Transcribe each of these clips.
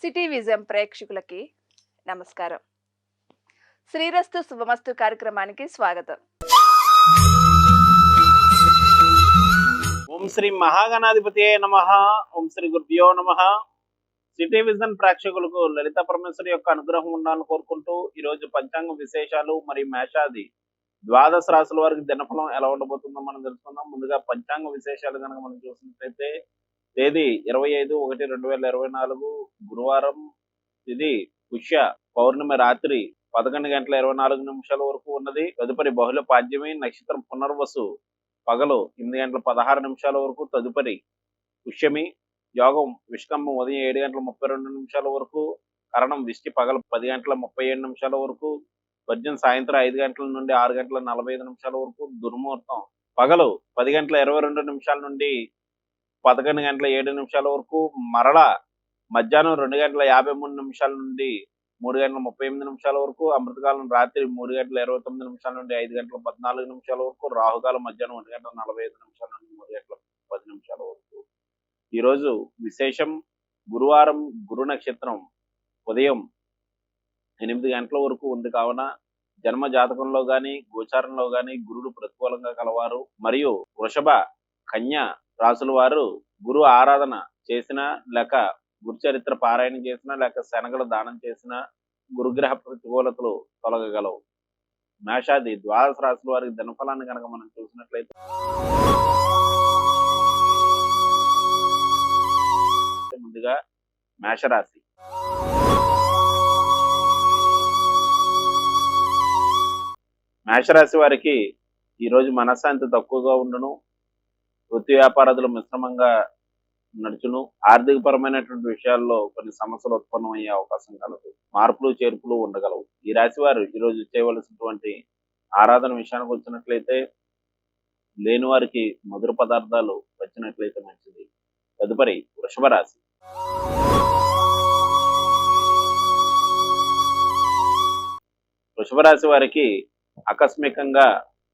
City vision ప్రేక్షకులకి నమస్కారం. శ్రీరస్తు శుభమస్తు కార్యక్రమానికి స్వాగతం. ఓం శ్రీ మహాగణాధిపతియే నమః. ఓం శ్రీ గురుభ్యో నమః. సిటీ విజన్ ప్రేక్షకులకు లలిత పరమేశ్వరి యొక్క అనుగ్రహం ఉండాలని కోరుకుంటూ ఈరోజు పంచాంగ విశేషాలు మరియు మేషాది ద్వాదశ రాశుల వారికి దినఫలం ఎలా ఉండబోతుందో మనం తెలుసుకుందాం. ముందుగా పంచాంగ విశేషాలు కనుక మనం చూసినట్లయితే తేదీ 25/1/2024 గురువారం, తిథి పుష్య పౌర్ణమి రాత్రి 11:24 వరకు ఉన్నది. తదుపరి బహుళ పాడ్యమి, నక్షత్రం పునర్వసు పగలు 8:16 వరకు. తదుపరి పుష్యమి, యోగం విష్కంభం ఉదయం 7:32 వరకు. కరణం విష్టి పగలు 10:37 వరకు. వర్జం సాయంత్రం 5 గంటల నుండి 6:45 వరకు. దుర్ముహూర్తం పగలు 10:22 నుండి 11:07 వరకు. మరలా మధ్యాహ్నం 2:53 నుండి 3:38 వరకు. అమృతకాలం రాత్రి 3:29 నుండి 5:14 వరకు. రాహుకాలం మధ్యాహ్నం 1:45 నుండి 3:10 వరకు. ఈరోజు విశేషం గురువారం, గురు నక్షత్రం ఉదయం 8 గంటల వరకు ఉంది. కావున జన్మ జాతకంలో గాని గోచారంలో గాని గురుడు ప్రతికూలంగా కలవారు మరియు వృషభ, కన్య రాసుల వారు గురు ఆరాధన చేసిన లేక గురు చరిత్ర పారాయణం చేసిన లేక శనగలు దానం చేసిన గురుగ్రహ ప్రతికూలతలు తొలగగలవు. మేషాది ద్వాదశ రాశుల వారికి దినఫలాన్ని కనుక మనం చూసినట్లయితే ముందుగా మేషరాశి. మేషరాశి వారికి ఈరోజు మనశ్శాంతి తక్కువగా ఉండును. వృత్తి వ్యాపారాదులు మిశ్రమంగా నడుచును. ఆర్థిక పరమైనటువంటి విషయాల్లో కొన్ని సమస్యలు ఉత్పన్నమయ్యే అవకాశం కలదు. మార్పులు చేర్పులు ఉండగలవు. ఈ రాశి వారు ఈరోజు చేయవలసినటువంటి ఆరాధన విషయానికి వచ్చినట్లయితే లేని వారికి మధుర పదార్థాలు వచ్చినట్లయితే మంచిది. తదుపరి వృషభ రాశి. వృషభ రాశి వారికి ఆకస్మికంగా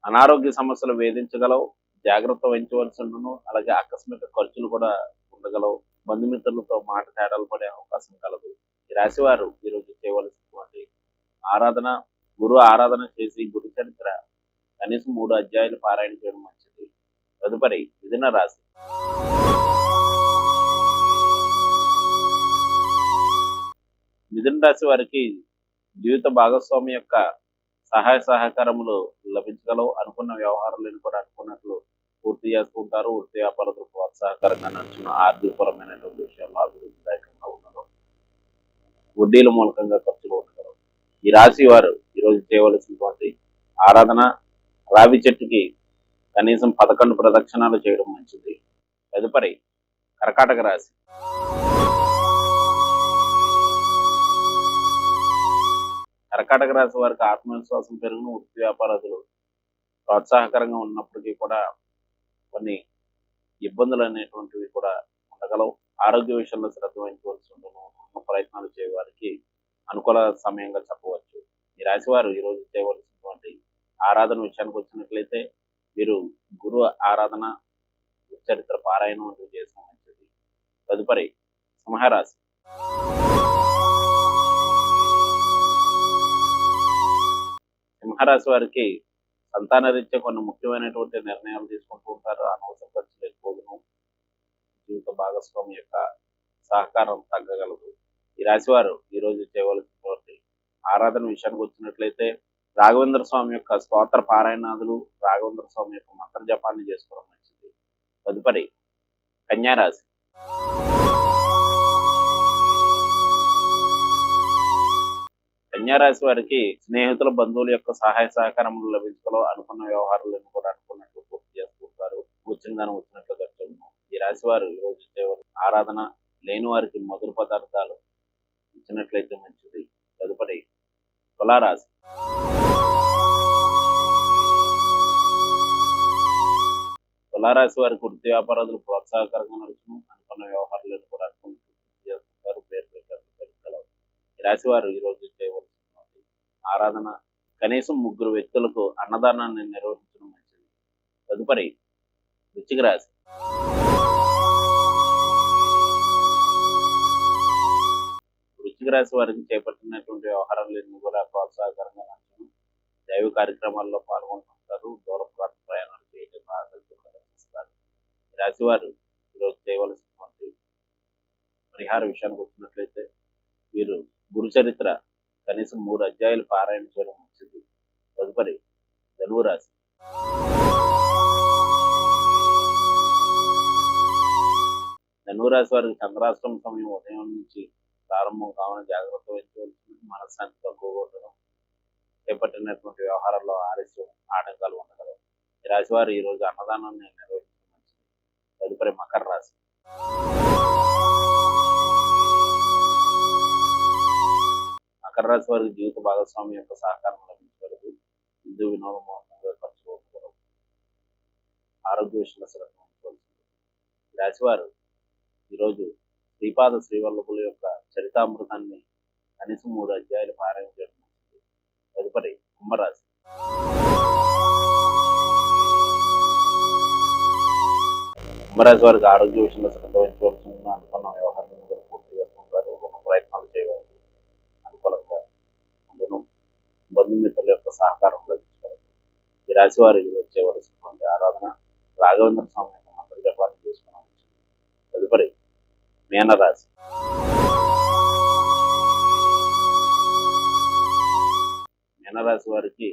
అనారోగ్య సమస్యలు వేధించగలవు. జాగ్రత్త వహించవలసి ఉండును. అలాగే ఆకస్మిక ఖర్చులు కూడా ఉండగలవు. బంధుమిత్రులతో మాట తేడాలు పడే అవకాశం కలదు. ఈ రాశి వారు ఈరోజు చేయవలసినటువంటి ఆరాధన గురు ఆరాధన చేసి గురు చరిత్ర కనీసం 3 అధ్యాయాలు పారాయణ చేయడం మంచిది. తదుపరి మిథున రాశి. మిథున రాశి వారికి జీవిత భాగస్వామి యొక్క సహాయ సహకారములు లభించగలవు. అనుకున్న వ్యవహారాలను కూడా అనుకున్నట్లు పూర్తి చేసుకుంటారు. వృత్తి వ్యాపారాలకు ప్రోత్సాహకరంగా నడుచున్న ఆర్థికపరమైనటువంటి విషయాల్లో అభివృద్ధిదాయకంగా ఉండడం, వడ్డీల మూలకంగా ఖర్చులు ఉండగలవు. ఈ రాశి వారు ఈరోజు చేయవలసినటువంటి ఆరాధన రావి చెట్టుకి కనీసం 11 ప్రదక్షిణాలు చేయడం మంచిది. తదుపరి కర్కాటక రాశి. కర్కాటక రాశి వారికి ఆత్మవిశ్వాసం పెరుగును. వృత్తి వ్యాపారాదులు ప్రోత్సాహకరంగా ఉన్నప్పటికీ కూడా కొన్ని ఇబ్బందులు అనేటువంటివి కూడా ఉండగలవు. ఆరోగ్య విషయంలో శ్రద్ధ వహించవలసి ఉండను. ప్రయత్నాలు చేయ వారికి అనుకూల సమయంగా చెప్పవచ్చు. ఈ రాశి వారు ఈరోజు చేయవలసినటువంటి ఆరాధన విషయానికి వచ్చినట్లయితే వీరు గురు ఆరాధన, చరిత్ర పారాయణం వంటివి చేసిన మంచిది. తదుపరి సింహరాశి. సింహరాశి వారికి సంతాన రీత్యా కొన్ని ముఖ్యమైనటువంటి నిర్ణయాలు తీసుకుంటూ ఉంటారు. అనవసర ఖర్చులు ఎక్కువను. జీవిత భాగస్వామి యొక్క సహకారం తగ్గగలదు. ఈ రాశి వారు ఈరోజు చేయవలసినటువంటి ఆరాధన విషయానికి వచ్చినట్లయితే రాఘవేంద్ర స్వామి యొక్క స్తోత్ర పారాయణాదులు, రాఘవేంద్ర స్వామి యొక్క మంత్ర జపాన్ని చేసుకోవడం మంచిది. తదుపరి కన్యారాశి. కన్యారాశి వారికి స్నేహితుల, బంధువుల యొక్క సహాయ సహకారములు లభించగలవు. అనుకున్న వ్యవహారాలను కూడా అనుకున్నట్లు పూర్తి చేసుకుంటారు. వచ్చిందని వచ్చినట్లు ఖర్చు. ఈ రాశి వారు ఈరోజు ఆరాధన లేని వారికి మధుర పదార్థాలు ఇచ్చినట్లయితే మంచిది. తదుపరి తులారాశి. తులారాశి వారికి వృత్తి వ్యాపారాలు ప్రోత్సాహకరంగా నడుచును. అనుకున్న వ్యవహారాలను కూడా అనుకున్నట్లు పూర్తి చేసుకుంటారు. పేరు పెరుగుగలవు. ఈ రాశి వారు ఈరోజు చేయవలసిన ఆరాధన కనీసం 3 వ్యక్తులకు అన్నదానాన్ని నిర్వహించడం మంచిది. తదుపరి వృశ్చిక రాశి. వృశ్చిక రాశి వారికి చేపట్టినటువంటి వ్యవహారాలన్నీ కూడా ప్రోత్సాహకరంగా నడుచును. దైవ కార్యక్రమాల్లో పాల్గొంటుంటారు. దూర ప్రాంత ప్రయాణాలు చేయడం ఆసక్తి ప్రదర్శిస్తారు. ఈ రాశి వారు ఈరోజు చేయవలసినటువంటి పరిహార విషయానికి వచ్చినట్లయితే వీరు గురు చరిత్ర కనీసం 3 అధ్యాయాలు పారాయణ చేయడం మంచిది. తదుపరి ధనువు రాశి. ధనువు రాశి వారికి చంద్రాష్టమ సమయం ఉదయం నుంచి ప్రారంభం కావాలని జాగ్రత్త వహించవలసింది. మనశ్శాంతి తక్కువగా ఉండడం, చేపట్టినటువంటి వ్యవహారాల్లో ఆలస్యం, ఆటంకాలు ఉండగలవు. ఈ రాశి వారు ఈ రోజు అన్నదానాన్ని నిర్వహించడం మంచిది. తదుపరి మకర రాశి. మకర రాశి వారికి జీవిత భాగస్వామి యొక్క సహకారం లభించగలదు. విద్యు వినోదమూలంగా ఖర్చు అవుతగలవు. ఆరోగ్య విషయంలో శ్రద్ధ వహించవలసింది. ఈ రాశి వారు ఈరోజు శ్రీపాద శ్రీవల్లభుల యొక్క చరితామృతాన్ని కనీసం 3 అధ్యాయాలు పారాయణ చేయడం మంచిది. తదుపరి కుంభరాశి. కుంభరాశి వారికి ఆరోగ్య విషయంలో శ్రద్ధ వహించవలసింది. అనుకున్న వ్యవహారాలను కూడా పూర్తి చేసుకుంటారు. ఒక ప్రయత్నాలు చేయవాలి. అనుకూలంగా అందును బంధుమిత్రుల యొక్క సహకారం లభించగలదు. ఈ రాశి వారికి వచ్చేవలసినటువంటి ఆరాధన రాఘవేంద్ర స్వామి యొక్క మంత్ర జపాన్ని చేసుకున్నాం. తదుపరి మీనరాశి. మీనరాశి వారికి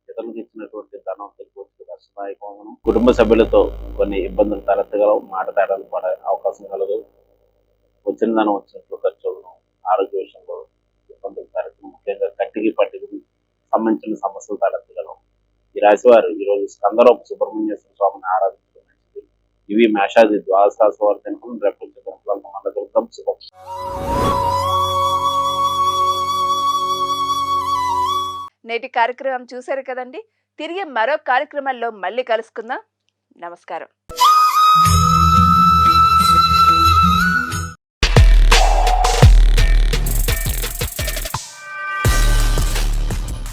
ఇతరులకు ఇచ్చినటువంటి ధనం తిరిగి కష్టదాయకం. కుటుంబ సభ్యులతో కొన్ని ఇబ్బందులు తలెత్తగలవు. మాట తేడాలు పడే అవకాశం కలదు. వచ్చిన ధనం వచ్చినట్లు ఖర్చు. ఆరోగ్య విషయంలో ఇబ్బందులు తలెత్తు. ముఖ్యంగా కంటికి పట్టికి సంబంధించిన సమస్యలు తలెత్తగలవు. ఈ రాశి వారు ఈరోజు స్కందరూప సుబ్రహ్మణ్యేశ్వర స్వామిని ఆరాధించడం మంచిది. ఇవి మేషాది ద్వాదశ రాశి వారి దినఫలం. రేపు కలుద్దాం. శుభం. నేటి కార్యక్రమం చూశారు కదండి. తిరిగి మరో కార్యక్రమంలో మళ్ళీ కలుసుకుందాం. నమస్కారం.